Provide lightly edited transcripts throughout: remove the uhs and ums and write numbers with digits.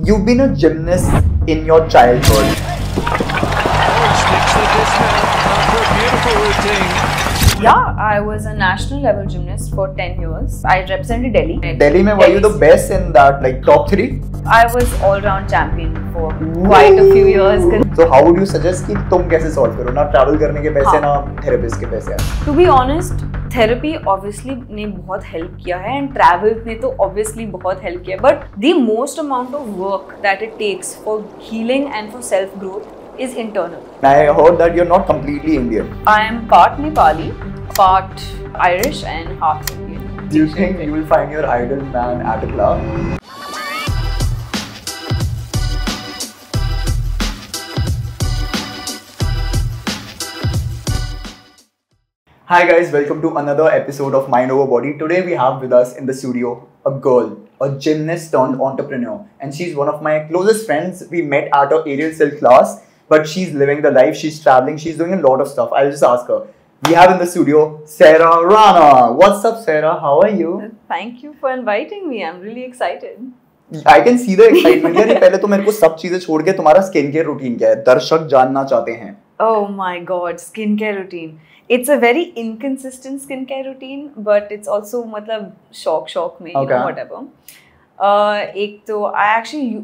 You've been a gymnast in your childhood. Sticks with dismount after a beautiful routine. Yeah, I was a national level gymnast for 10 years. I represented Delhi. Delhi में were you the best in that, like top 3? I was all-round champion for quite a few years. So how would you suggest कि तुम कैसे solve करो? ना travel करने के पैसे ना therapist के पैसे. To be honest, therapy obviously ने बहुत help किया है and travel ने तो obviously बहुत help किया है. But the most amount of work that it takes for healing and for self-growth is internal. I heard that you're not completely Indian. I am part Nepali, part Irish and half Indian. Do you think you will find your idol man at a club? Hi guys, welcome to another episode of Mind Over Body. Today we have with us in the studio a girl, a gymnast turned entrepreneur, and she's one of my closest friends. We met at her aerial silk class, but she's living the life, she's traveling, she's doing a lot of stuff. I'll just ask her. We have in the studio Sarah Rana. What's up, Sarah? How are you? Thank you for inviting me. I'm really excited. I can see the excitement. यार पहले तो मेरे को सब चीजें छोड़ के तुम्हारा स्किन केयर रूटीन क्या है? दर्शक जानना चाहते हैं. Oh my God, skincare routine. It's a very inconsistent skincare routine, but it's also मतलब shock में, you know, whatever. एक तो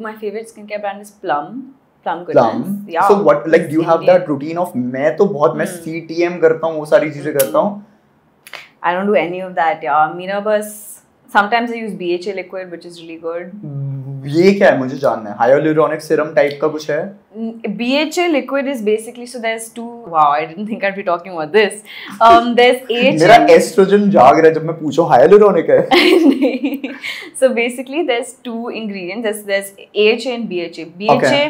my favorite skincare brand is Plum Goodness. Plum. Yeah. So what, like, do you have that routine of मैं CTM करता हूँ, वो सारी चीजें करता हूँ. I don't do any of that, yeah. मेरा बस sometimes I use BHA liquid, which is really good. ये क्या है, मुझे जानना है. Hyaluronic serum type का कुछ है? BHA liquid is basically, so there's two. Wow, I didn't think I'd be talking about this. There's AHA. मेरा estrogen जाग रहा है जब मैं पूछूं hyaluronic है. So basically, there's two ingredients. There's AHA and BHA. BHA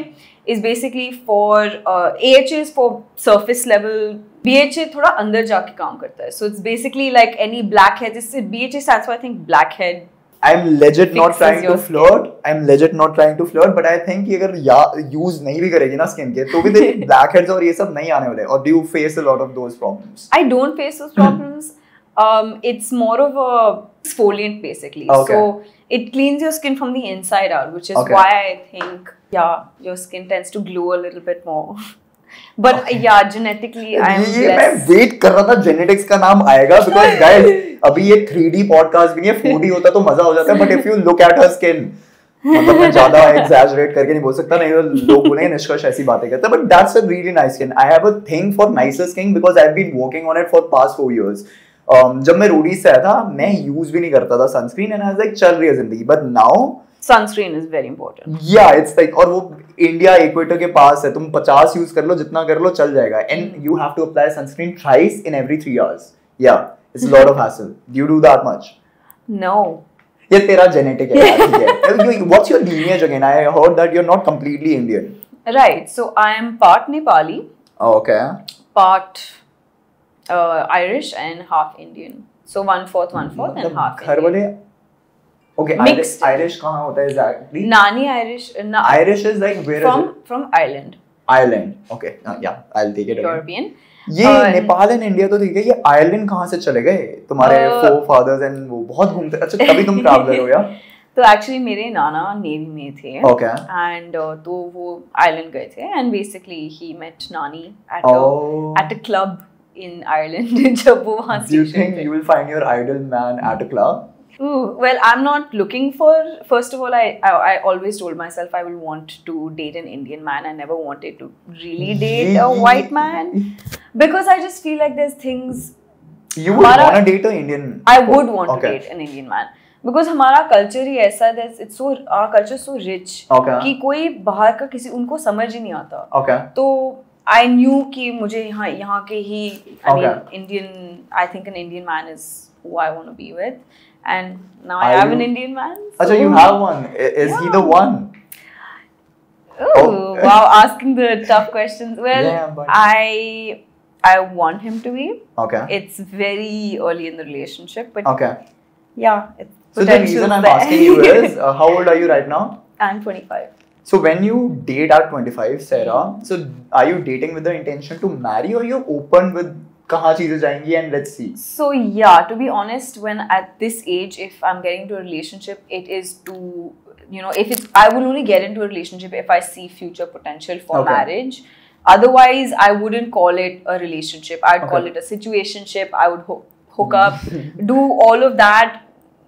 is basically for AHA is for surface level. BHA थोड़ा अंदर जाके काम करता है. So it's basically like any blackhead. BHA stands for, I think, blackhead. I'm legit not trying to flirt. I'm legit not trying to flirt, but I think कि अगर use नहीं भी करेगी ना skin care, तो भी तेरी blackheads और ये सब नहीं आने वाले. Or do you face a lot of those problems? I don't face those problems. It's more of a exfoliant basically. Okay. So it cleans your skin from the inside out, which is why I think your skin tends to glow a little bit more. But yeah, genetically I'm ये मैं wait कर रहा था genetics का नाम आएगा, because guys अभी ये 3D podcast भी नहीं है, 4D होता तो मजा हो जाता है. But if you look at her skin, मतलब मैं ज़्यादा exaggerate करके नहीं बोल सकता, नहीं तो लोग बोलेंगे निष्कर्ष ऐसी बातें करते हैं. But that's a really nice skin. I have a thing for nicer skin because I've been working on it for past 4 years. जब मैं रोडी से आया था, मैं use भी नहीं करता था sunscreen, and I was like चल रही है जिंदगी. But now sunscreen is very important. Yeah, it's like, और वो इंडिया इक्वेटर के पास है, तुम 50 यूज कर लो, जितना कर लो चल जाएगा. And you have to apply sunscreen thrice in every 3 hours. Yeah, it's a lot of hassle. Do you do that much? No. ये तेरा genetic है यार, ठीक है. What's your lineage again? I heard that you're not completely Indian. Right. So I am part Nepali. Okay. Part Irish and half Indian. So 1/4, 1/4 and half घर वाले. Okay, mixed. Irish कहाँ होता है exactly? Nani Irish. Irish is like where from Ireland. Ireland. Okay. Yeah, I'll take it again. European. ये Nepal and India तो ठीक है, ये आयरलैंड कहाँ से चले गए तुम्हारे forefathers एंड वो बहुत घूमते. अच्छा, तभी तुम ट्रैवलर हो या? तो एक्चुअली मेरे नाना नेवी में थे. Okay. एंड तो वो आयरलैंड गए थे एंड बेसिकली ही मेट नानी at a club in Ireland. जब वो वहाँ Do you think you will find your idol man at a club? Ooh, well, I'm not looking for. First of all, I always told myself I will want to date an Indian man. I never wanted to really date a white man because I just feel like there's things. You would want to date an Indian? I would want to date an Indian man because हमारा culture ही ऐसा है. It's so, our culture is so rich कि कोई बाहर का किसी उनको समझ ही नहीं आता. Okay. तो I knew कि मुझे यहाँ के ही, I mean, Indian. I think an Indian man is who I want to be with. And now I have an Indian man. So you have one. Is he the one? Oh, wow, asking the tough questions. Well, but I want him to be. Okay. It's very early in the relationship, but okay. Yeah. So the reason I'm asking you is, how old are you right now? I'm 25. So when you date at 25, Sarah, so are you dating with the intention to marry, or you're open with कहाँ चीजें जाएंगी and let's see. So yeah, to be honest, when at this age, if I'm getting into a relationship, it is to, you know, if it's, I will only get into a relationship if I see future potential for Okay. marriage. Otherwise, I wouldn't call it a relationship. I'd call it a situationship. I would hook up, do all of that,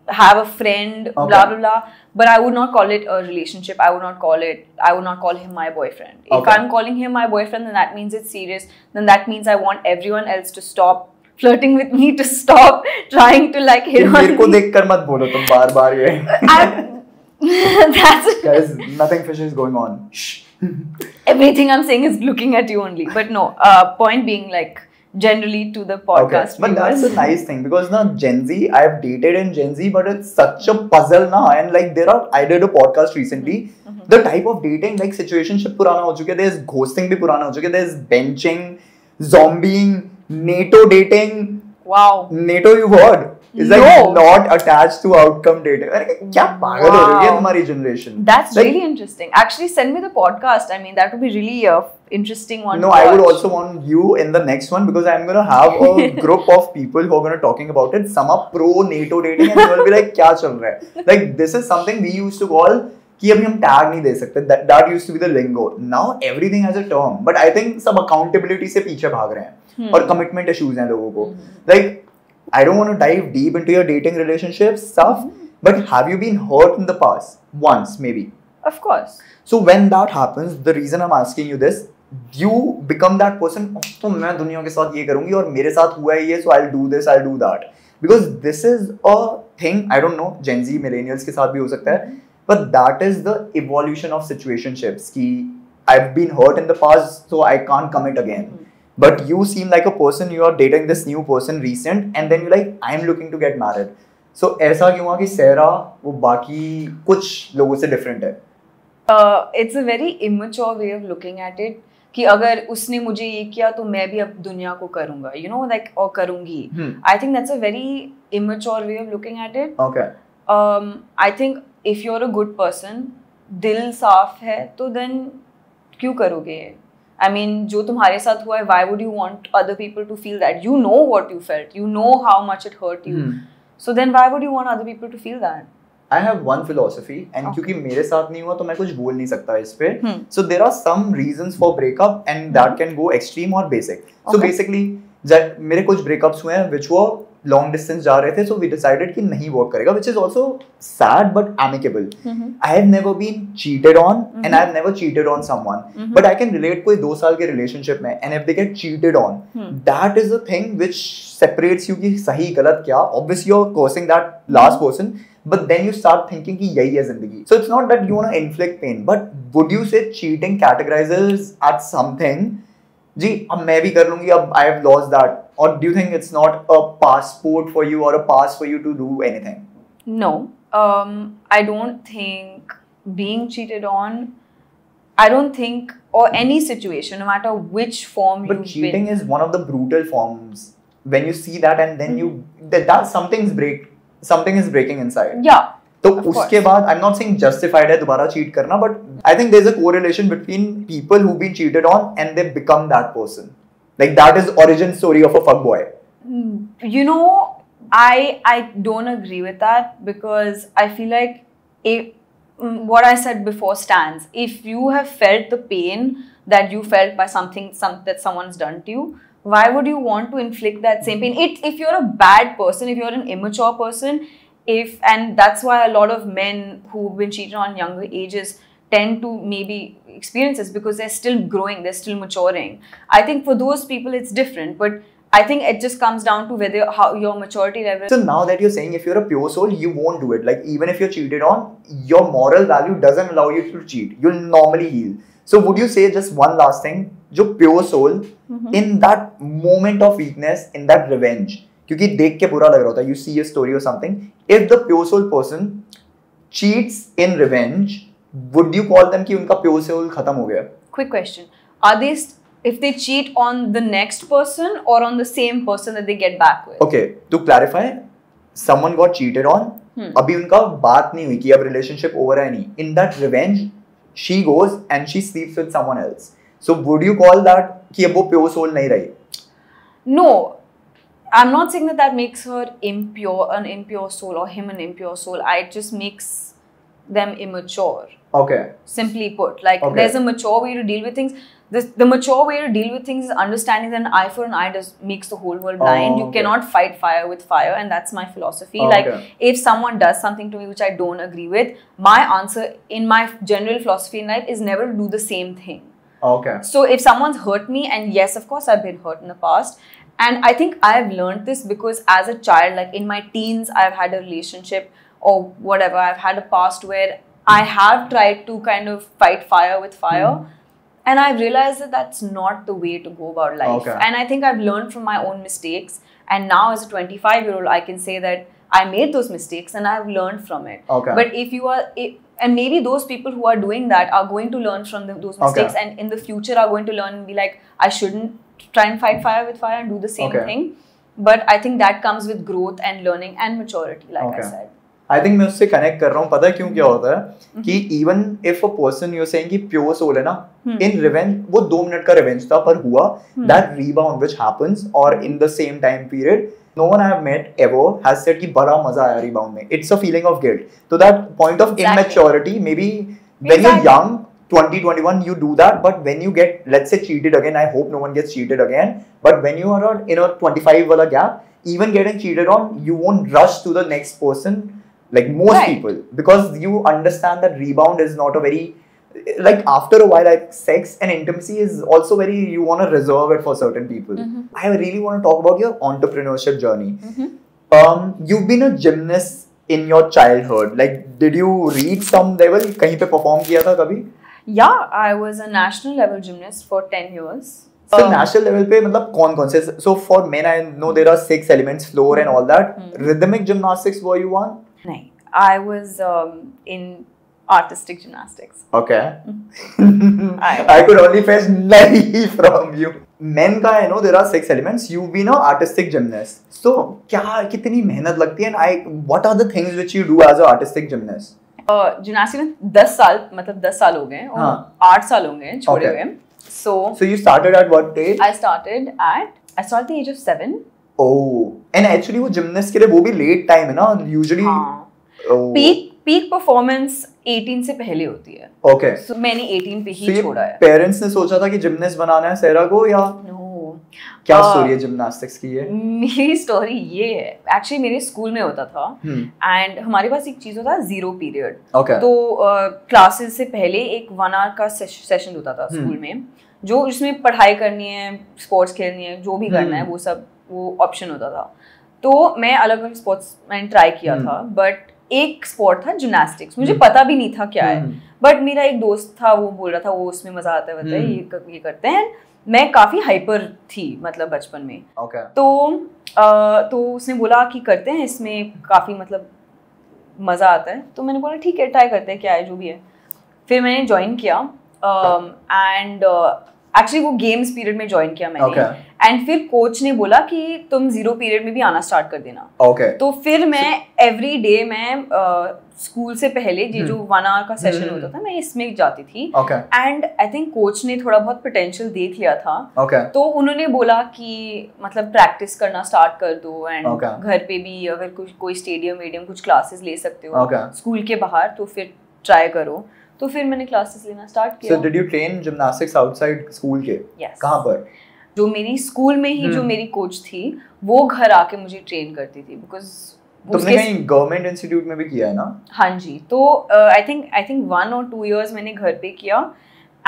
have a friend, blah blah blah. But I would not call it a relationship. I would not call him my boyfriend. If I'm calling him my boyfriend, then that means it's serious. Then that means I want everyone else to stop flirting with me, to stop trying to like hit on मेरे को me. देखकर मत बोलो तुम बार-बार ये. That's Guys, nothing fishy is going on. Shh. everything I'm saying is looking at you only. But no, point being, like, generally to the podcast But that's viewers. a nice thing because now Gen Z, I've dated in Gen Z, but it's such a puzzle now. And like I did a podcast recently. The type of dating, like situationship पुराना हो चुके, there's ghosting भी पुराना हो चुके, there's benching, zombieing, NATO dating. Wow. NATO you've heard is like No. not attached to outcome dating. अरे क्या पागल हो रही है तुम्हारी generation? That's Like, really interesting. Actually, send me the podcast. I mean, that would be really a interesting one. No, to I would watch. also want you in the next one because I'm gonna have a group of people who are gonna talking about it. Some are pro NATO dating and they will be like, क्या चल रहा है? Like this is something we used to call कि अभी हम tag नहीं दे सकते. That used to be the lingo. Now everything has a term. But I think सब accountability से पीछे भाग रहे हैं और commitment issues हैं लोगों को. Like I don't want to dive deep into your dating relationship stuff, but have you been hurt in the past? Once maybe. Of course. So when that happens, the reason I'm asking you this, you become that person. तो मैं दुनिया के साथ ये करूँगी और मेरे साथ हुआ है ये, so I'll do this, I'll do that. Because this is a thing. I don't know. Gen Z, millennials के साथ भी हो सकता है. But that is the evolution of situationships. कि I've been hurt in the past, so I can't commit again. But you seem like a person, you are dating this new person recent, and then you're like, I'm looking to get married. So ऐसा क्यों हुआ कि सहरा वो बाकी कुछ लोगों से different है? It's a very immature way of looking at it. कि अगर उसने मुझे ये किया तो मैं भी अब दुनिया को करूँगा, you know, like, और करूँगी. I think that's a very immature way of looking at it. Okay. I think if you're a good person, दिल साफ है तो then क्यों करोगे? I mean, जो तुम्हारे साथ हुआ है, why would you want other people to feel that? You know what you felt. You know how much it hurt you. So then why would you want other people to feel that? I have one philosophy, and क्योंकि मेरे साथ नहीं हुआ तो मैं कुछ बोल नहीं सकता इस पे. So there are some reasons for breakup, and that can go extreme or basic. So basically, जब मेरे कुछ breakups हुए हैं, which were long distance जा रहे थे, so we decided कि नहीं work करेगा, which is also sad but amicable. I have never been cheated on, and I have never cheated on someone. But I can relate कोई 2 साल के relationship में, and if they get cheated on, that is the thing which separates you कि सही गलत क्या. Obviously you're cursing that last person, but then you start thinking कि यही है जिंदगी. So it's not that you want to inflict pain, but would you say cheating categorizes at something? जी अब मैं भी कर लूंगी, अब I have lost that. Or do you think it's not a passport for you or a pass for you to do anything? No, I don't think being cheated on, I don't think, or any situation, no matter which form But you've cheating been. is one of the brutal forms. When you see that and then you that something is breaking inside. Yeah. तो Of उसके course. बाद I'm not saying justified है दोबारा cheat करना, but I think there's a correlation between people who've been cheated on and they become that person. Like that is origin story of a fuckboy. You know, I don't agree with that because I feel like what I said before stands. If you have felt the pain that you felt by that someone's done to you, why would you want to inflict that same pain? If you're a bad person, if you're an immature person, and that's why a lot of men who've been cheated on younger ages tend to maybe experience this because they're still growing, they're still maturing. I think for those people it's different, but I think it just comes down to how your maturity level. So now that you're saying if you're a pure soul, you won't do it. Like even if you're cheated on, your moral value doesn't allow you to cheat. You'll normally heal. So would you say just one last thing? जो pure soul in that moment of weakness, in that revenge, क्योंकि देख के बुरा लग रहा होता है. You see a story or something. If the pure soul person cheats in revenge, would you call them कि उनका pure soul खत्म हो गया? Quick question: are they if they cheat on the next person or on the same person that they get back with? Okay, to clarify, someone got cheated on. अभी उनका बात नहीं हुई कि अब relationship over है नहीं. In that revenge, she goes and she sleeps with someone else. So would you call that कि अब वो pure soul नहीं रही? No, I'm not saying that makes her an impure soul, or him an impure soul. It just makes them immature. Okay. Simply put, like there's a mature way to deal with things. The mature way to deal with things is understanding that an eye for an eye makes the whole world blind. You cannot fight fire with fire, and that's my philosophy. If someone does something to me which I don't agree with, my answer in my general philosophy in life is never to do the same thing. Okay. So if someone's hurt me, and yes, of course, I've been hurt in the past, and I think I've learned this because as a child, like in my teens, I've had a relationship or whatever. I've had a past where I have tried to kind of fight fire with fire. And I've realized that that's not the way to go about life. And I think I've learned from my own mistakes. And now as a 25-year-old, I can say that I made those mistakes and I've learned from it. But if you are, and maybe those people who are doing that are going to learn from those mistakes, and in the future are going to learn and be like, I shouldn't try and fight fire with fire and do the same thing. But I think that comes with growth and learning and maturity, like I said. I think मैं उससे connect कर रहा हूँ. पता है क्यों क्या होता है कि even if a person you're saying कि pure soul है ना, in revenge वो 2 मिनट का revenge था पर हुआ that rebound which happens, or in the same time period no one I have met ever has said कि बड़ा मजा आया rebound में. It's a feeling of guilt. To that point of immaturity, maybe when you're young, 2021, you do that, but when you get, let's say, cheated again, I hope no one gets cheated again, but when you are in a 25 wala gap, even getting cheated on, you won't rush to the next person like most people, because you understand that rebound is not a very, like after a while, like sex and intimacy is also very, you want to reserve it for certain people. I really want to talk about your entrepreneurship journey. You've been a gymnast in your childhood. Like, did you reach some level? कहीं पे perform किया था कभी? Yeah, I was a national level gymnast for 10 years. So national level पे मतलब कौन से? So for men, I know there are 6 elements, floor and all that. Rhythmic gymnastics were you on? नहीं, I was in artistic gymnastics. Okay. I could only fetch 9 from you. Men का I know there are 6 elements. You've been an artistic gymnast. So क्या कितनी मेहनत लगती है? And what are the things which you do as an artistic gymnast? Gymnastic में 10 साल, मतलब 10 साल हो गए और 8 साल हो गए छोड़े हुए. So you started at what age? I started at the age of 7. Oh, and actually वो gymnast के लिए वो भी late time है ना usually. Peak performance 18 से पहले होती है. Okay. So मैंने 18 पे ही छोड़ा है. Parents ने सोचा था कि gymnast बनाना है सेरा को या? No. क्या स्टोरी है जिम्नास्टिक्स की है? मेरी स्टोरी ये है, एक्चुअली मेरे स्कूल में होता था एंड हमारे पास एक चीज होता था 0 पीरियड. तो क्लासेस से पहले एक 1 आवर का सेशन होता था स्कूल में, जो जिसमें पढ़ाई करनी है, स्पोर्ट्स खेलनी है, जो भी करना है वो ऑप्शन होता था. तो मैं अलग अलग स्पोर्ट्स मैंने ट्राई किया था, बट एक स्पोर्ट था जिम्नास्टिक्स. मुझे पता भी नहीं था क्या है, बट मेरा एक दोस्त था, वो बोल रहा था वो उसमें मजा आता है, ये करते हैं. मैं काफी हाइपर थी मतलब बचपन में. तो उसने बोला कि करते हैं, इसमें काफी मतलब मजा आता है. तो मैंने बोला ठीक है, ट्राई करते हैं, क्या है जो भी है. फिर मैंने ज्वाइन किया एंड एक्चुअली वो गेम्स पीरियड में ज्वाइन किया मैंने. एंड फिर कोच ने बोला कि तुम 0 पीरियड में भी आना स्टार्ट कर देना. तो फिर मैं एवरी डे मैं स्कूल से पहले जो 1 आवर का सेशन होता था मैं इसमें जाती थी. एंड आई थिंक कोच ने थोड़ा बहुत पोटेंशियल देख लिया था. तो उन्होंने बोला कि मतलब प्रैक्टिस करना स्टार्ट कर दो एंड घर पे भी अगर कोई स्टेडियम कुछ क्लासेस ले सकते हो स्कूल के बाहर, तो फिर ट्राई करो. तो फिर मैंने क्लासेस लेना स्टार्ट किया. So did you train gymnastics outside school के? Yes. कहाँ पर? जो मेरी स्कूल में ही जो मेरी कोच थी वो घर आके मुझे ट्रेन करती थी, बिकॉज तुमने कहीं गवर्नमेंट इंस्टीट्यूट में भी किया है ना? हाँ जी. तो आई थिंक 1 और 2 इयर्स मैंने घर पे किया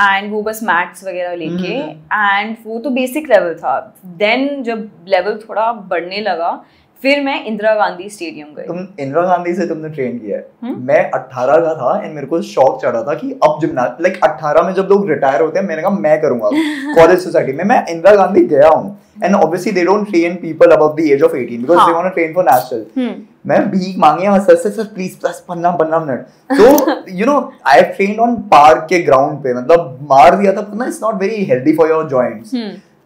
एंड वो बस मैथ्स वगैरह लेके, एंड वो तो बेसिक लेवल था. देन जब लेवल थोड़ा बढ़ने लगा फिर मैं इंदिरा गांधी स्टेडियम गई. तुम इंदिरा गांधी से तुमने ट्रेन किया है? मैं 18 का था एंड मेरे को शौक चढ़ा था कि अब जिम्नास्टिक, लाइक 18 में जब लोग रिटायर होते हैं, मैंने कहा मैं करूंगा कॉलेज सोसाइटी में. मैं इंदिरा गांधी गया हूँ and obviously they don't train people above the age of 18 because they want to train for national. मैं भीख मांगे सर प्लीज प्लस 15 मिनट. तो you know I have trained on park के ग्राउंड पे, मतलब मार दिया था ना. It's not very healthy for your joints.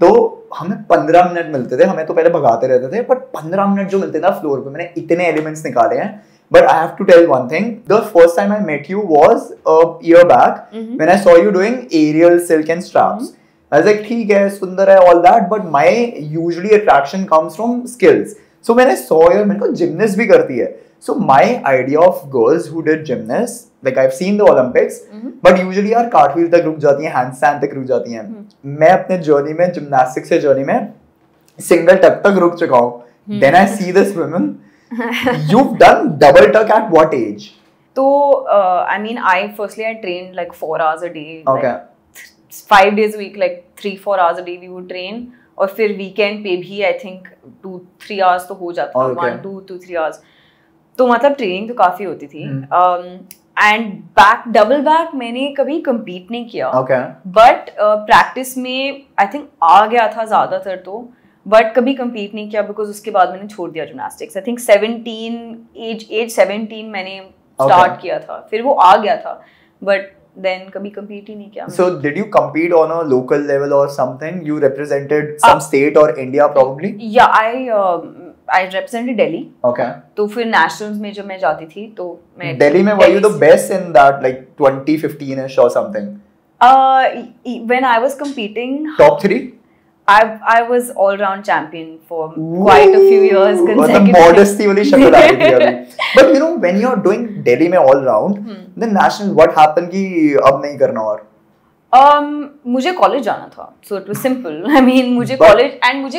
तो हमें 15 मिनट मिलते थे, हमें तो पहले भगाते रहते थे, बट 15 मिनट जो मिलते थे फ्लोर पे, मैंने इतने एलिमेंट्स निकाले हैं. But I have to tell one thing, the first time I met you was a year back when I saw you doing aerial silk and straps. I was like, ठीक है, सुंदर है, all that, but my usually attraction comes from skills. So when I saw her, मैंने कहा gymnast भी करती है. So my idea of girls who did gymnast, like I've seen the Olympics, but usually यार cartwheel तक रुक जाती हैं, handstand तक रुक जाती हैं. मैं अपने journey में gymnastics से journey में single tuck तक रुक चुका हूँ. Then I see this woman. You've done double tuck at what age? So I mean, I trained like 4 hours a day. Okay. Like, 5 days a week, like 3-4 hours a day we would train. और फिर weekend पे भी I think 2-3 hours तो हो जाता था, 1-2-3 hours. तो मतलब ट्रेनिंग तो काफी होती थी. एंड डबल बैक मैंने कभी compete नहीं किया. बट प्रैक्टिस में I think आ गया था ज्यादातर तो, बट कभी compete नहीं किया बिकॉज उसके बाद मैंने छोड़ दिया जिमनास्टिक्स. I think 17 मैंने स्टार्ट किया था, फिर वो आ गया था, बट then कभी compete ही नहीं किया. So did you compete on a local level or something? You represented some state or India probably? Yeah, I represented Delhi. Okay. तो फिर nationals में जब मैं जाती थी तो मैं Delhi में were you the best in that like 2015ish or something? When I was competing, top 3? I was all-round champion for quite a few years consecutively. Modesty वाली शक्ल आ रही थी अभी. But you know when you're doing Delhi में all-round, then national what happened कि अब नहीं करना और? मुझे कॉलेज जाना था, so it was simple. I mean मुझे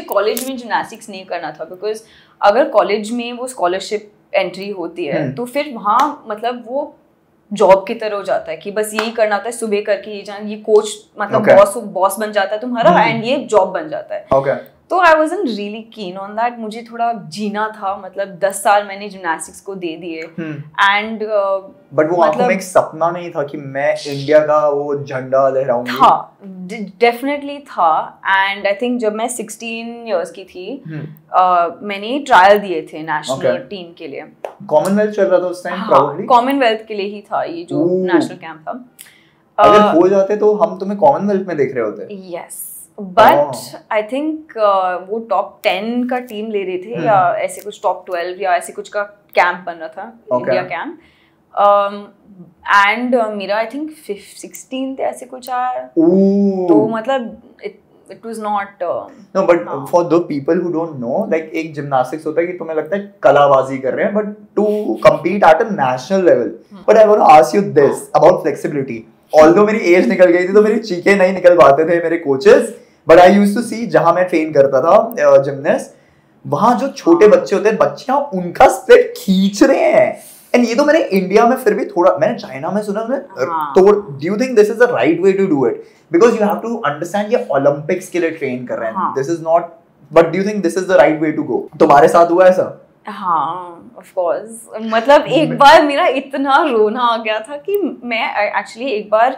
कॉलेज में जिमनास्टिक्स नहीं करना था because अगर कॉलेज में वो स्कॉलरशिप एंट्री होती है तो फिर वहाँ मतलब वो जॉब की तरह हो जाता है कि बस यही करना होता है, सुबह करके ये कोच मतलब बॉस बन जाता है तुम्हारा एंड ये जॉब बन जाता है. तो I wasn't really keen on that. मुझे थोड़ा जीना था, मतलब 10 साल मैंने जिमनास्टिक्स को दे दिए एंड बट वो आंखों में एक सपना नहीं था कि मैं इंडिया का वो झंडा लहराऊंगी? था, डेफिनेटली था. एंड आई थिंक जब मैं 16 इयर्स की थी मैंने ट्रायल दिए थे नेशनल टीम के लिए. कॉमनवेल्थ चल रहा था उस टाइम probably? कॉमनवेल्थ के लिए ही था ये जो नेशनल कैंप था. अगर हो जाते तो हम तुम्हें कॉमनवेल्थ में देख रहे होते. यस, बट आई थिंक वो टॉप 10 का टीम ले रहे थे या ऐसे कुछ टॉप 12 या ऐसे कुछ का कैंप बन रहा था, इंडिया कैंप. एंड मेरा आई थिंक 16 थे ऐसे कुछ आया. तो मतलब it was not no, but for the people who don't know, like एक gymnastics होता है कि तुम्हें लगता है कलाबाजी कर रहे हैं, but to compete at a national level. But I want to ask you this about flexibility. Although मेरी एज निकल गई थी तो मेरी चीखें नहीं निकल पाते थे मेरे coaches, but I used to see जहाँ मैं ट्रेन करता था जिमनास्ट, वहाँ जो छोटे बच्चे होते हैं, बच्चियाँ उनका स्प्लिट खींच रहे हैं. एंड ये तो मैंने इंडिया में फिर भी थोड़ा, मैंने चाइना में सुना तो do you think this is the right way to do it? Because you have to understand ये ओलंपिक्स के लिए ट्रेन कर रहे हैं. This is not, but do you think this is the right way to go? तुम्हारे साथ हुआ ऐसा? हाँ, ऑफ कोर्स. मतलब एक बार मेरा इतना रोना आ गया था कि मैं एक्चुअली एक बार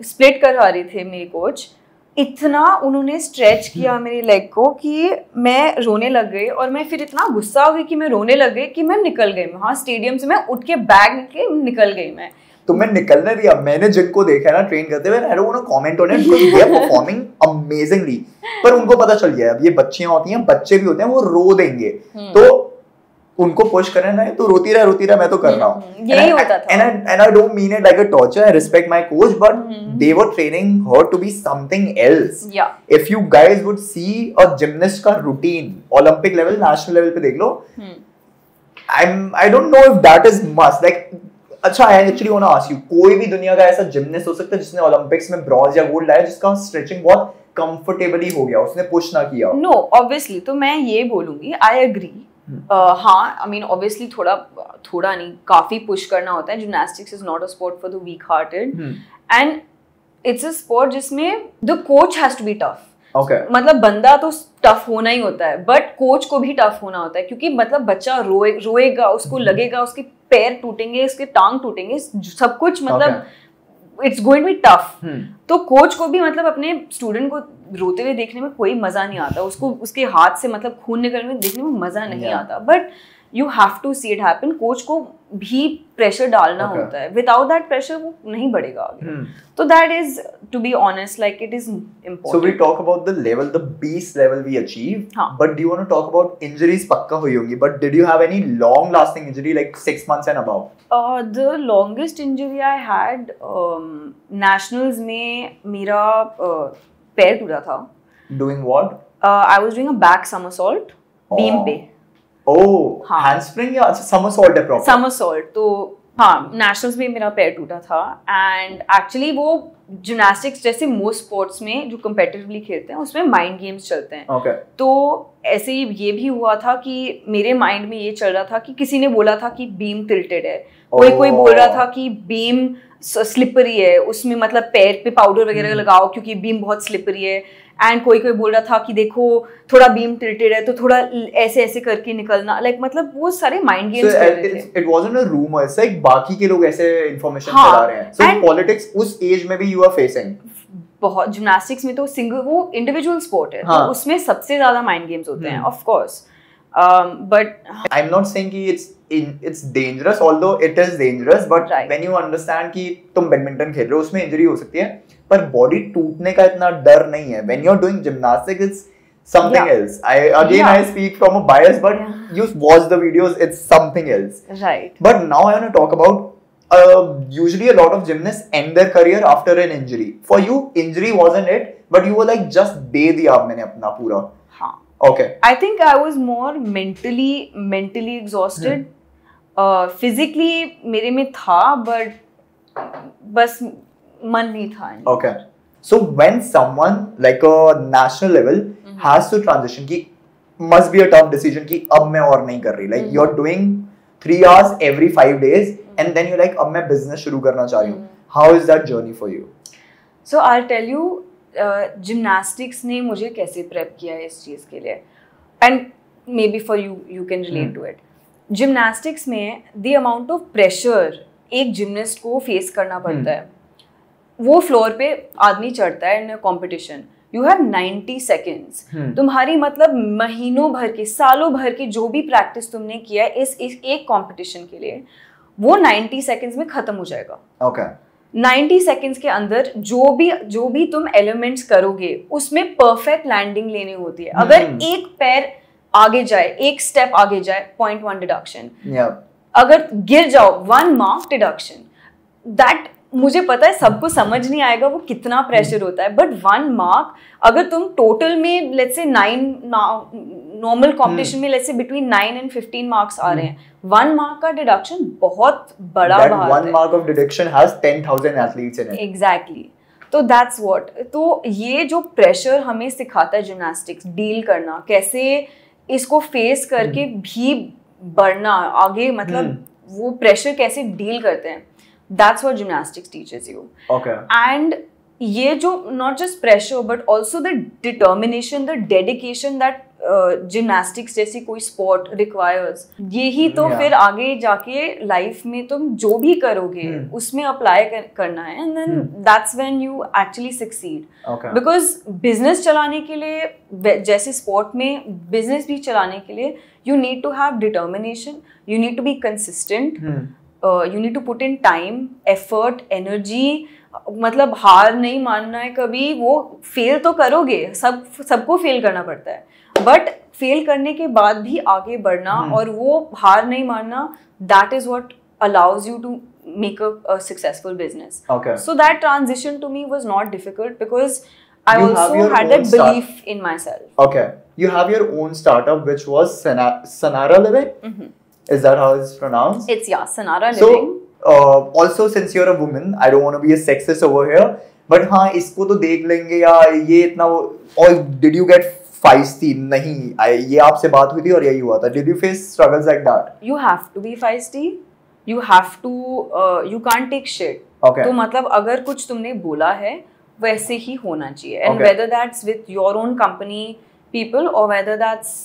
स्प्लिट करवा रही थे मेरे कोच, इतना उन्होंने स्ट्रेच किया मेरे लेग को कि मैं रोने लग गई. और मैं फिर इतना गुस्सा हो गई कि मैं रोने लग गई कि मैं निकल गई. वहाँ स्टेडियम से मैं उठ के बैग के निकल गई. मैं तुम्हें निकलने दिया? मैंने जिनको देखा है ना ट्रेन करते हुए, I don't want to comment on it because they are performing amazingly, पर उनको पता चल गया है अब ये बच्चियां होती हैं, बच्चे भी होते हैं, वो रो देंगे तो उनको पुश करना है तो रोती रहा, मैं तो कर रहा हूँ. यही होता था. And I don't mean it like a torture. I respect my coach, but they were training her to be something else. Yeah. If you guys would see a gymnast का routine, Olympic level, national level पे देख लो. I don't know if that is must. Like, अच्छा, I actually want to ask you, कोई भी दुनिया का ऐसा gymnast हो सकता है जिसने ओलंपिक्स में ब्रॉन्ज या गोल्ड लाया, जिसका स्ट्रेचिंग बहुत कंफर्टेबली हो गया, उसने पुश ना किया? No, obviously. तो मैं ये बोलूंगी, आई एग्री. हाँ, आई मीन ऑब्वियसली थोड़ा नहीं, काफी पुश करना होता है. Gymnastics is not a sport for the weak hearted and it's a sport जिसमें the coach has to be tough. मतलब बंदा तो टफ होना ही होता है, बट कोच को भी टफ होना होता है, क्योंकि मतलब बच्चा रोएगा, उसको लगेगा उसके पैर टूटेंगे, उसके टांग टूटेंगे, सब कुछ मतलब it's going to be tough. तो कोच को भी मतलब अपने स्टूडेंट को रोते हुए देखने में कोई मजा नहीं आता, उसको उसके हाथ से मतलब खून निकलने में देखने में मजा नहीं आता. But you have to see it happen. Coach को भी प्रेशर डालना होता है. विदाउट दैट प्रेशर वो नहीं बढ़ेगा आगे. तो that is, to be honest, like it is important. So we talk about the level, the beast level we achieve, but do you want to talk about injuries? पक्का हुई होंगी, but did you have any long lasting injury like 6 months and above? The longest injury I had nationals में मेरा पैर टूटा था. Doing what? I was doing a back somersault beam पे. Oh, हाँ. handspring या somersault है proper? somersault. तो हाँ, नेशनल्स में मेरा पैर टूटा था. एंड एक्चुअली वो जिम्नास्टिक्स जैसे मोस्ट स्पोर्ट्स में जो कंपेटिटिवली खेलते हैं उसमें माइंड गेम्स चलते हैं. Okay. तो ऐसे ही ये भी हुआ था कि मेरे माइंड में ये चल रहा था कि किसी ने बोला था कि बीम टिल्टेड है, कोई बोल रहा था कि बीम स्लिपरी है, उसमें मतलब पैर पे पाउडर वगैरह लगाओ क्योंकि बीम बहुत स्लिपरी है. एंड कोई बोल रहा था कि देखो थोड़ा बीम टिल्टेड है तो थोड़ा ऐसे ऐसे करके निकलना. लाइक मतलब वो सारे माइंड गेम्स कर रहे थे. It wasn't a rumor. It's like बाकी के लोग ऐसे information हाँ, फैला रहे हैं. So politics उस एज में भी you are facing. बहुत जिम्नास्टिक्स में तो सिंगल वो इंडिविजुअल स्पोर्ट है. हाँ. तो उसमें सबसे ज्यादा माइंड गेम्स होते हैं of course. But I'm not saying कि it's dangerous, although it is dangerous, but Right. when you understand कि तुम बैडमिंटन खेल रहे हो उसमें इंजरी हो सकती है पर बॉडी टूटने का इतना डर नहीं है. When you're doing gymnastics, it's something Yeah. else. I speak from a bias, but you watch the videos, it's something else. Right. But now I want to talk about usually a lot of gymnasts end their career after an injury. For you, injury wasn't it, but you were like just दे दिया मैंने अपना पूरा. हाँ. Okay. I think I was more mentally exhausted. Physically मेरे में था but बस मन नहीं था. Okay. So when someone like a national level has to transition कि must be a tough decision कि अब मैं और नहीं कर रही. Like you're doing 3 hours every 5 days and then you're like अब मैं business शुरू करना चाह रही हूँ. How is that journey for you? So I'll tell you gymnastics ने मुझे कैसे प्रेप किया है इस चीज़ के लिए. And maybe for you can relate to it. Gymnastics में द अमाउंट ऑफ प्रेशर एक जिमनास्ट को फेस करना पड़ता है. वो फ्लोर पे आदमी चढ़ता है in a competition. You have 90 seconds. तुम्हारी मतलब महीनों भर की सालों भर की जो भी प्रैक्टिस तुमने किया है इस एक कॉम्पिटिशन के लिए वो 90 सेकेंड्स में खत्म हो जाएगा. Okay. 90 सेकेंड्स के अंदर जो भी तुम एलिमेंट्स करोगे उसमें परफेक्ट लैंडिंग लेनी होती है. अगर एक पैर आगे जाए, एक स्टेप आगे जाए, 0.1 डिडक्शन. Yeah. अगर गिर जाओ 1 मार्क डिडक्शन. दैट मुझे पता है सबको समझ नहीं आएगा वो कितना प्रेशर होता है. बट 1 मार्क अगर तुम टोटल में लेट्स से 9 नॉर्मल कॉम्पिटिशन में let's say between 9 and 15 marks आ रहे हैं. 1 मार्क का डिडक्शन बहुत बड़ा बात है. 1 mark of deduction has 10,000 athletes in it. Exactly. तो दैट्स व्हाट. तो ये जो प्रेशर हमें सिखाता है जिम्नास्टिक्स डील करना, कैसे इसको फेस करके भी बढ़ना आगे, मतलब वो प्रेशर कैसे डील करते हैं. That's what gymnastics teaches you. Okay. And ये जो not just pressure but also the determination, the dedication that gymnastics जैसी कोई स्पोर्ट रिक्वायर्स, यही तो फिर आगे जाके लाइफ में तुम जो भी करोगे उसमें अप्लाई करना है. And then that's when you actually succeed. Because business चलाने के लिए जैसे स्पोर्ट में बिजनेस भी चलाने के लिए you need to have determination, you need to be consistent, you need to put in time, effort, energy. मतलब हार नहीं मानना है कभी. वो फेल तो करोगे, सबको फेल करना पड़ता है, बट फेल करने के बाद भी आगे बढ़ना और वो हार नहीं मानना, that is what allows you to make a successful business. So that transition to me was not difficult because I also had that belief in myself. Okay. You have your own startup which was Sanara Living? Is that how it's pronounced? It's Sanara Living. So, also since you're a woman, I don't want to be a sexist over here, but हाँ इसको तो देख लेंगे या ये इतना. और did you get feisty? नहीं, ये आपसे बात हुई थी और यही हुआ था. Did you face struggles like that? You have to be feisty. You have to. You can't take shit. Okay. तो मतलब अगर कुछ तुमने बोला है वैसे ही होना चाहिए. And Okay. whether that's with your own company people or whether that's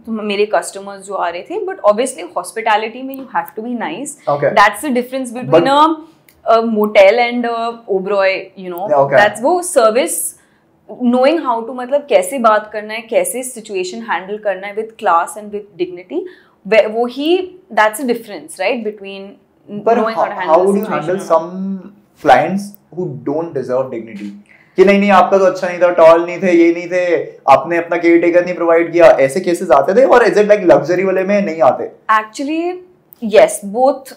मेरे कस्टमर्स जो आ रहे थे, बट ऑब्वियसली हॉस्पिटैलिटी में you have to be nice. That's the difference between a motel and Oberoi, you know. That's वो service, knowing how to मतलब कैसे बात करना है, कैसे सिचुएशन हैंडल करना है with class and with dignity. वो ही that's a difference right between knowing how to handle how would you handle some clients who don't deserve dignity? कि नहीं आपका तो अच्छा नहीं था, टॉल नहीं थे, ये नहीं थे, आपने अपना केयर टेकर नहीं प्रोवाइड किया. ऐसे केसेस आते थे और इज इट लाइक लग्जरी वाले में नहीं आते? एक्चुअली यस, बोथ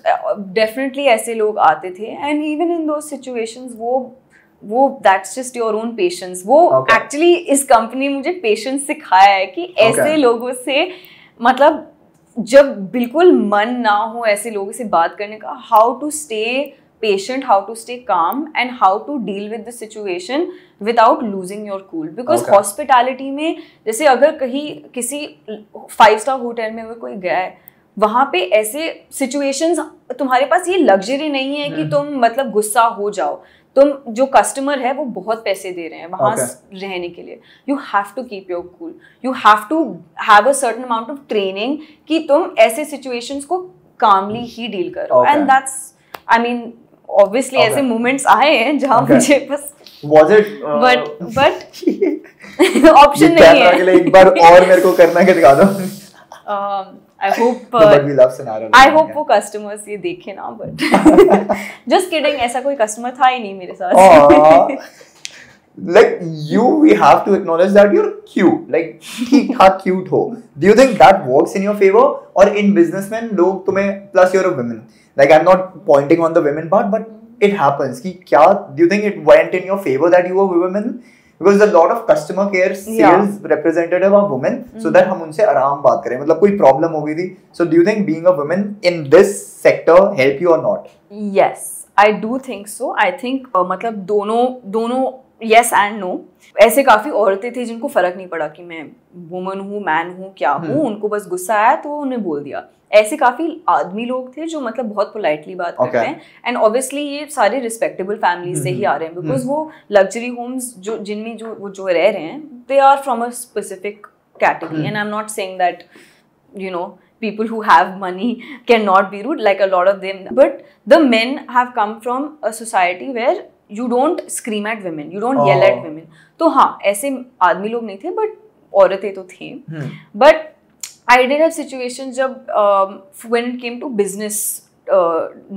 डेफिनेटली ऐसे लोग आते थे. And even in those situations वो वो that's just your own patience. वो एक्चुअली इस कंपनी मुझे पेशेंस सिखाया है कि ऐसे लोगों से मतलब जब बिल्कुल मन ना हो ऐसे लोगों से बात करने का, how to stay patient, how to stay calm and how to deal with the situation without losing your cool. Because hospitality में जैसे अगर कहीं किसी 5 स्टार होटल में अगर कोई गया है, वहां पे ऐसे सिचुएशंस तुम्हारे पास ये लग्जरी नहीं है कि तुम मतलब गुस्सा हो जाओ. तुम जो कस्टमर है वो बहुत पैसे दे रहे हैं वहां रहने के लिए. You have to keep your cool, you have to have a certain amount of training कि तुम ऐसे सिचुएशंस को कामली ही डील करो. And that's I mean obviously ऐसे मोमेंट्स आए हैं जहां मुझे बस was it but ऑप्शन नहीं है. एक बार और मेरे को करना है, दिखा दो. I hope but we love scenario. I hope वो customers ये देखे ना, but just kidding, ऐसा कोई customer था ही नहीं मेरे साथ. Like we have to acknowledge that you're cute, like ठीक ठाक cute हो. Do you think that works in your favor? और in businessmen लोग तुम्हें, plus you're a woman, like I'm not pointing on the women part, but it happens कि क्या, do you think it went in your favor that you were a woman? Because a lot of customer care sales representative are women, so that हम उनसे आराम बात करें, मतलब कोई problem हो गई थी. So do you think being a woman in this sector help you or not? Yes, I do think so. I think मतलब दोनों yes and no. ऐसे काफी औरतें थी जिनको फर्क नहीं पड़ा कि मैं वुमन हूँ, मैन हूँ, क्या हूँ. उनको बस गुस्सा आया तो उन्हें बोल दिया. ऐसे काफी आदमी लोग थे जो मतलब बहुत पोलाइटली बात करते हैं. एंड ऑब्वियसली ये सारे रिस्पेक्टेबल फैमिलीज से ही आ रहे हैं, बिकॉज वो लग्जरी होम्स जिनमें जो रह रहे हैं, they are from a specific category. And I am not saying that you know people who have money cannot be rude, like a lot of them, but the men have come from a society where you don't scream at women, you don't yell at women. तो हाँ, ऐसे आदमी लोग नहीं थे, but औरतें तो थी. But I did have situations जब when it came to business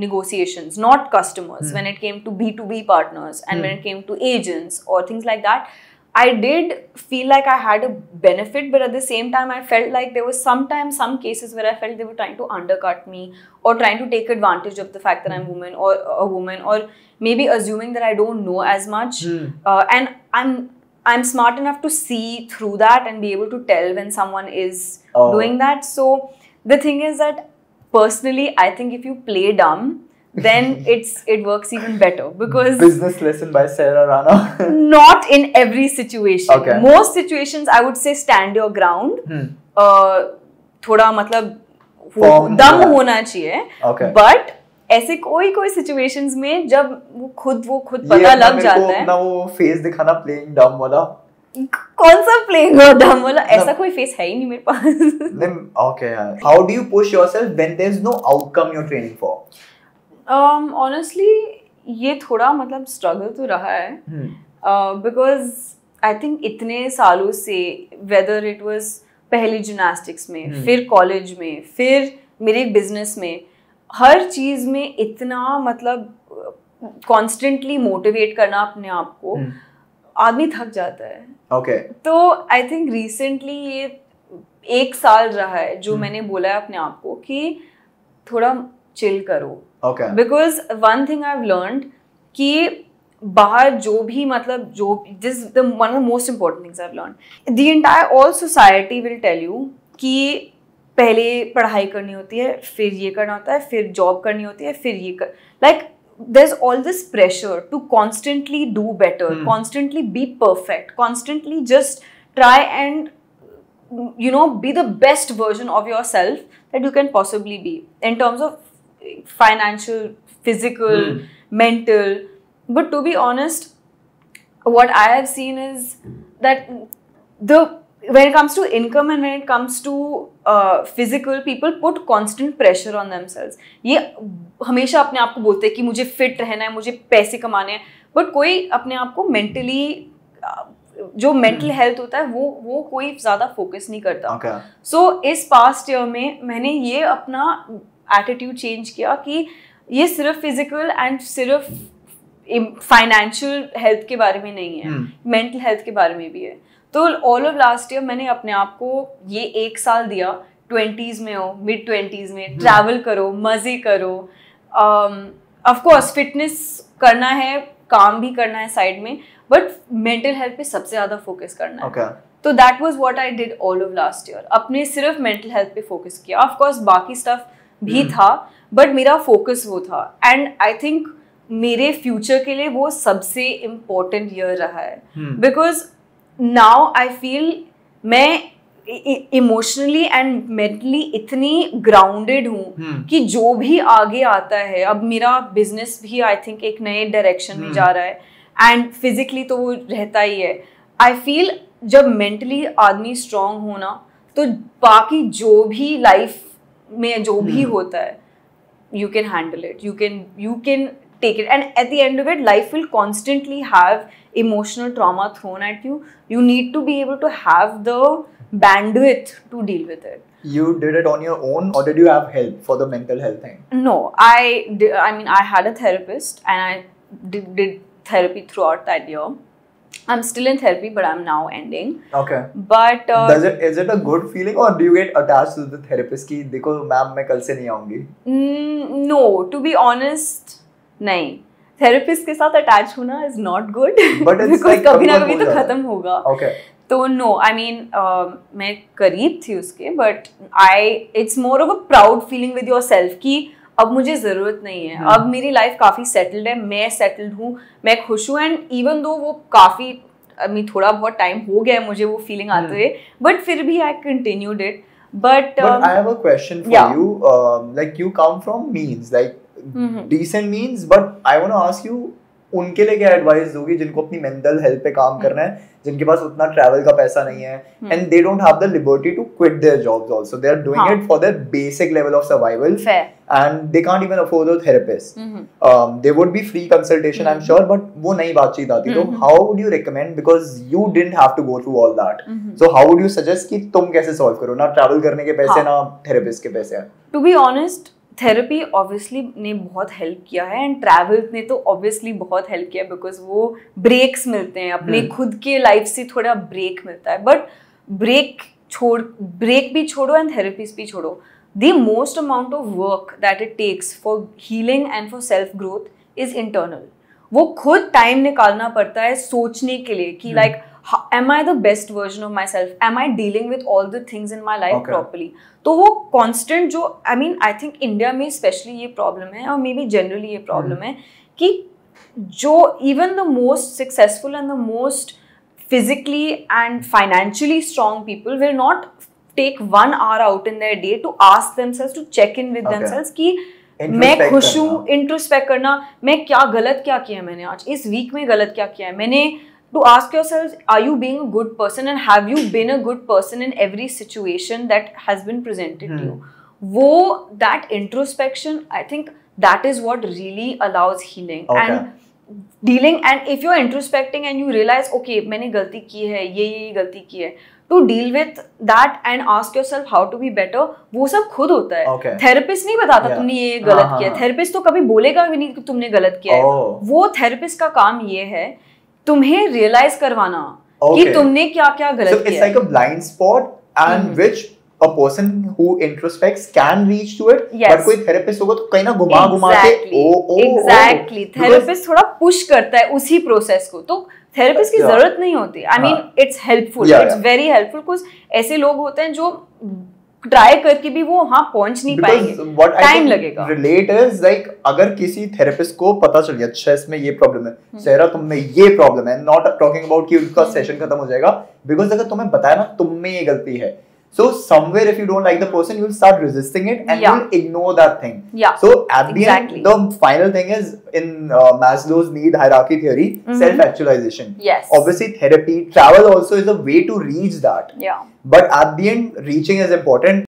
negotiations, not customers, when it came to B2B partners and when it came to agents or things like that, I did feel like I had a benefit, but at the same time I felt like there was some cases where I felt they were trying to undercut me or trying to take advantage of the fact that I'm a woman, or maybe assuming that I don't know as much. And I'm smart enough to see through that and be able to tell when someone is doing that. So the thing is that personally I think if you play dumb, then it works even better, because business lesson by Sarah Rana. Not in every situation. Okay. Most situations I would say stand your ground. थोड़ा मतलब दम होना चाहिए. But ऐसे कोई situations में जब वो खुद पता लग जाता है. अपना वो फेस दिखाना playing dumb वाला. कौन सा playing dumb वाला? ऐसा कोई फेस है ही नहीं मेरे पास. Okay. How do you push yourself when there's no outcome you're training for? Honestly ये थोड़ा मतलब स्ट्रगल तो रहा है, बिकॉज आई थिंक इतने सालों से, वेदर इट वाज पहले जिम्नास्टिक्स में, फिर कॉलेज में, फिर मेरे बिजनेस में, हर चीज में इतना मतलब कॉन्स्टेंटली मोटिवेट करना अपने आप को, आदमी थक जाता है. तो आई थिंक रिसेंटली ये 1 साल रहा है जो मैंने बोला है अपने आप को कि थोड़ा चिल करो. Because one thing I've learned कि बाहर जो भी मतलब जो this one of the most important things I've learned, the entire all society will tell you कि पहले पढ़ाई करनी होती है, फिर ये करना होता है, फिर जॉब करनी होती है, फिर ये कर, like there's all this pressure to constantly do better, constantly be perfect, constantly just try and be the best version of yourself that you can possibly be in terms of financial, physical, mental. But to be honest, what I have seen is that when it comes to income and when it comes to physical, people put constant pressure on themselves. ये हमेशा अपने आप को बोलते हैं कि मुझे fit रहना है, मुझे पैसे कमाने हैं, but कोई अपने आप को mentally जो mental health होता है वो कोई ज़्यादा focus नहीं करता. So इस past year में मैंने ये अपना एटीट्यूड चेंज किया कि ये सिर्फ फिजिकल एंड सिर्फ फाइनेंशियल हेल्थ के बारे में नहीं है, मेंटल हेल्थ के बारे में भी है. तो ऑल ऑफ लास्ट ईयर मैंने अपने आप को ये 1 साल दिया, 20s में हो, मिड 20s में, ट्रैवल करो, मजे करो, ऑफ कोर्स फिटनेस करना है, काम भी करना है साइड में, बट मेंटल हेल्थ पे सबसे ज्यादा फोकस करना है. Okay. तो that was what I did all of last year. अपने सिर्फ मेंटल हेल्थ पे फोकस किया. ऑफ कोर्स बाकी स्टफ भी था, बट मेरा फोकस वो था. एंड आई थिंक मेरे फ्यूचर के लिए वो सबसे इम्पोर्टेंट ईयर रहा है, बिकॉज नाउ आई फील मैं इमोशनली एंड मेंटली इतनी ग्राउंडेड हूँ कि जो भी आगे आता है, अब मेरा बिजनेस भी आई थिंक एक नए डायरेक्शन में जा रहा है, एंड फिजिकली तो वो रहता ही है. आई फील जब मेंटली आदमी स्ट्रांग हो ना, तो बाकी जो भी लाइफ में जो भी होता है, you can handle it, you can take it, and at the end of it life will constantly have emotional trauma thrown at you. You need to be able to have the bandwidth to deal with it. You did it on your own, or did you have help for the mental health thing? No, I mean I had a therapist, and I did therapy throughout that year. I'm still in therapy, but I'm now ending. Okay. But is it a good feeling, or do you get attached to the therapist कि देखो ma'am मैं कल से नहीं आऊँगी? No, to be honest, नहीं. Therapist के साथ attach होना is not good. But it's because like कभी ना कभी तो खत्म होगा. Okay. तो no, I mean मैं करीब थी उसके, but it's more of a proud feeling with yourself कि अब मुझे ज़रूरत नहीं है. अब मेरी लाइफ काफ़ी सेटल्ड है, मैं सेटल्ड हूँ, मैं खुश हूँ. एंड इवन दो वो काफ़ी थोड़ा बहुत टाइम हो गया है मुझे वो फीलिंग आते हुए, बट फिर भी I continued it. But I have a question for you. Like you come from means, like decent means, but I want to ask you, उनके लिए क्या एडवाइस दोगी जिनको अपनी मेंटल हेल्थ पे काम करना है, जिनके पास उतना ट्रैवल का पैसा नहीं है, and they don't have the liberty to quit their jobs also. They are doing it for their basic level of survival, and they can't even afford a therapist. There would be free consultation I am sure, but वो नई बातचीत आती. तो how would you recommend, because you didn't have to go through all that, so how would you suggest कि तुम कैसे solve करो, ना ट्रैवल करने के पैसे ना थेरेपिस्ट के पैसे? To be honest, therapy obviously ने बहुत हेल्प किया है, एंड ट्रैवल ने तो ऑब्वियसली बहुत हेल्प किया, बिकॉज वो ब्रेक्स मिलते हैं, अपने खुद के लाइफ से थोड़ा ब्रेक मिलता है. बट ब्रेक भी छोड़ो एंड थेरेपीज भी छोड़ो, the most amount of work that it takes for healing and for self growth is internal. वो खुद टाइम निकालना पड़ता है सोचने के लिए कि like am I the best version of myself? Am I dealing with all the things in my life properly? तो वो constant जो I think India में especially ये problem है, और maybe generally ये problem है कि जो even the most successful and the most physically and financially strong people will not take 1 hour out in their day to ask themselves, to check in with themselves कि मैं खुश हूँ, introspect करना, मैं क्या गलत क्या किया मैंने आज, इस वीक में गलत क्या किया है मैंने. To ask yourselves, are you being a good person, and have you been a good person in every situation that has been presented to you? That introspection, I think that is what really allows healing and dealing. And if you're introspecting and you realize, okay, मैंने गलती की है, ये गलती की है, to deal with that and ask yourself how to be better, वो सब खुद होता है. थेरेपिस्ट नहीं बताता तुमने ये गलत किया. थेरेपिस्ट तो कभी बोलेगा भी नहीं कि तुमने गलत किया है. वो थेरेपिस्ट का काम ये है तुम्हें रियलाइज करवाना कि तुमने क्या क्या गलत किया. So it's like a blind spot and which a person who introspects can reach to it. But कोई थेरेपिस्ट होगा तो कहीं ना घुमा के exactly थेरेपिस्ट थोड़ा पुश करता है उसी प्रोसेस को. तो थेरेपिस्ट की जरूरत नहीं होती. I mean it's helpful, it's very helpful, because ऐसे लोग होते हैं जो ट्राई करके भी वो वहाँ पहुंच नहीं पाएंगे, टाइम लगेगा. रिलेट इज लाइक अगर किसी थेरेपिस्ट को पता चल गया अच्छा इसमें ये प्रॉब्लम है, सहरा तुम में ये प्रॉब्लम है, नॉट टॉकिंग अबाउट कि उसका सेशन खत्म हो जाएगा, बिकॉज अगर तुम्हें बताया ना तुम में ये गलती है, so somewhere if you don't like the person you will start resisting it and you will ignore that thing. So at the end the final thing is in Maslow's need hierarchy theory, self actualization. Obviously therapy, travel also is a way to reach that, but at the end reaching is important.